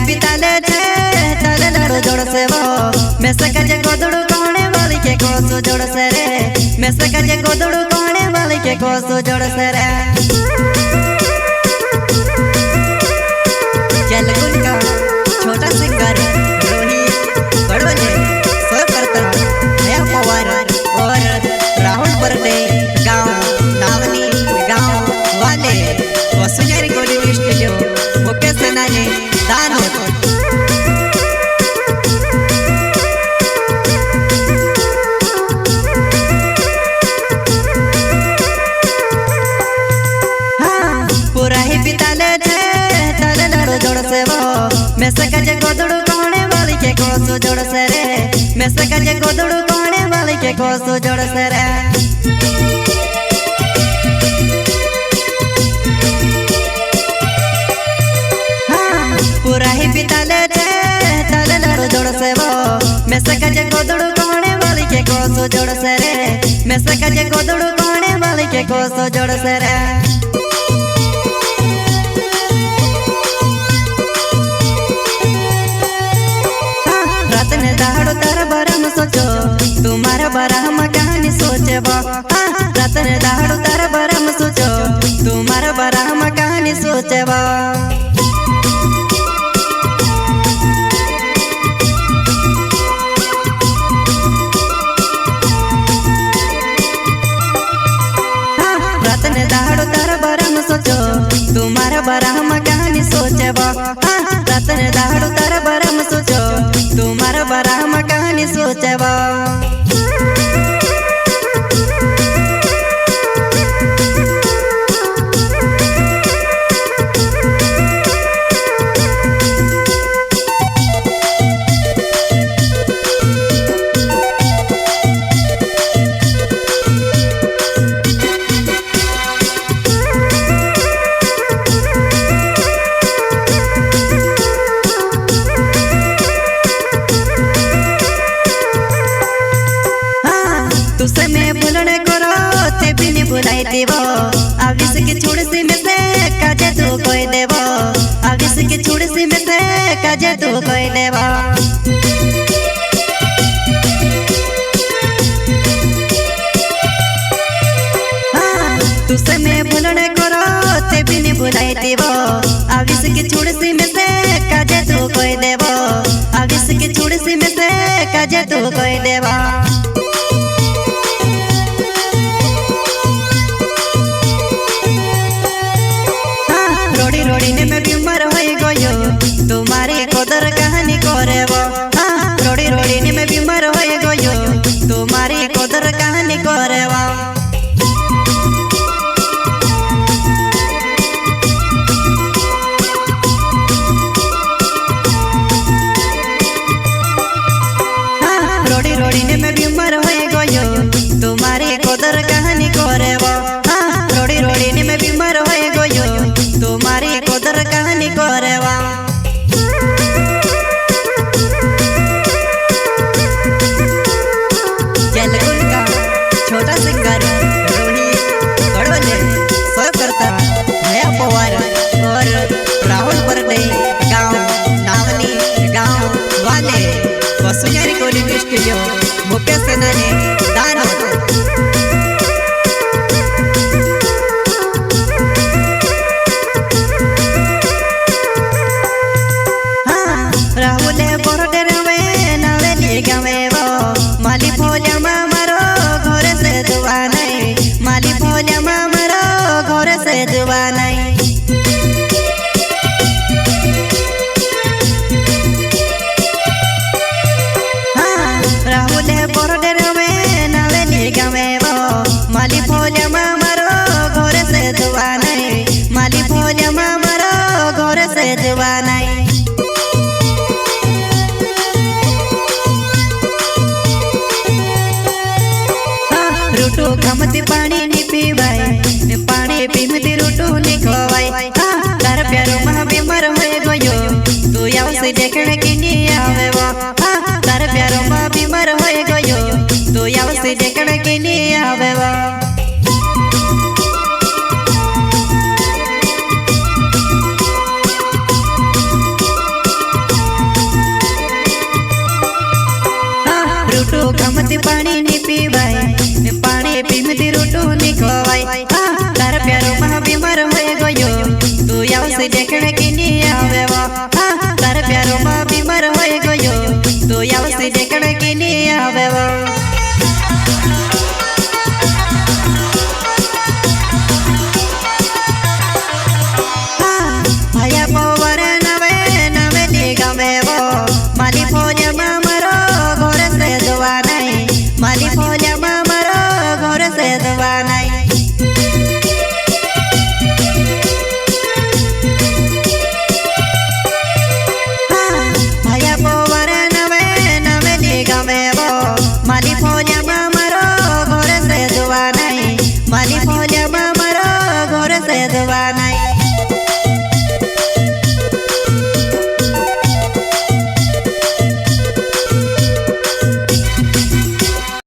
बिताले छे ताले लड़ो जोड़ से वो मैं सकाजे गोदड़ू कोणे वाली के कोसो जोड़ से रे मैं सकाजे गोदड़ू कोणे वाली के कोसो जोड़ से रे जलगुन का छोटा सिंगर रोहित बड़वले सो करता नया पवार और राहुल बरदे गांव नावनी गांव वाले वसुंधरा रिकॉर्डिंग स्टूडियो मुकेश सेनानी दानोद पूरा ही बिताले छे ताले लड़ो जोड़ से वो मैं सकाजे गोदड़ू कोणे वाली के कोसो जोड़ से रे मैं सकाजे गोदड़ू कोणे वाली के कोसो जोड़ से रे पूरा ही बिताले छे ताले लड़ो जोड़ से वो मैं सकाजे गोदड़ू कोणे वाली के कोसो जोड़ से रे मैं सकाजे गोदड़ू कोणे वाली के कोसो जोड़ से रे रात ने दाड़ो तारा बरम सोचो तुम्हारा बरम कहानी सोचे वो रात ने दाड़ो तारा बरम सोचो तुम्हारा बरम कहानी सोचे वो दाड़ो तारा बरम सोचो तुम्हारा बरम कहानी सोचे वो रतन दाड़ो तारा बरम सोचो तुम्हारा बरम कहानी सोचे वो तुसे मैं भूलने करो ते भी नहीं भुलाई देवो आविस की छोड़ सी में से काजे तू कोई देवो आविस की छोड़ सी में से काजे तू कोई देवो तुसे मैं भूलने करो ते भी नहीं भुलाई देवो आविस की छोड़ सी में से काजे तू कोई देवो आविस की छोड़ सी में से काजे तू कोई देवो रोड़ी ने मैं बीमार हो गयो तुम्हारी कदर कहानी करे वो रोड़ी रोड़ी ने मैं बीमार हो गयो तुम्हारी कदर कहानी करे वो रोड़ी रोड़ी ने मैं बीमार हो गयो तुम्हारी कदर कहानी करे वो रोड़ी रोड़ी ने मैं बीमार हो गयो तुम्हारी कदर कहानी करे वा जलगुन का छोटा सिंगर रोहित बड़वले सो करता नया पवार और राहुल बरदे गांव नावनी गांव वाले वसुंधरा रिकॉर्डिंग स्टूडियो मुकेश सेनानी दानोद राहुले बरडे रवे नावेली गावे वो माली भोल्या मारो घर से दुआ नहीं माली भोल्या मारो घर से दुआ नहीं राहुले बरडे रवे नावेली गावे वो माली भोल्या मारो घर से दुआ नहीं माली भोल्या मारो घर से दुआ नहीं रूटू खमती पानी नहीं पीवाई पानी पीमती रूटू नहीं खवाई तार प्यारो महा बीमार हो गयो तू याव से देखने की नहीं आवे वो तार प्यारो महा बीमार हो गयो तू याव से देखने की नहीं आवे वो पानी नहीं पीवाय पानी पीमती रोटो नहीं खवाय तार प्यारो मह बीमार होए गयो तू याव से देखने की नहीं आवे तार प्यारो मह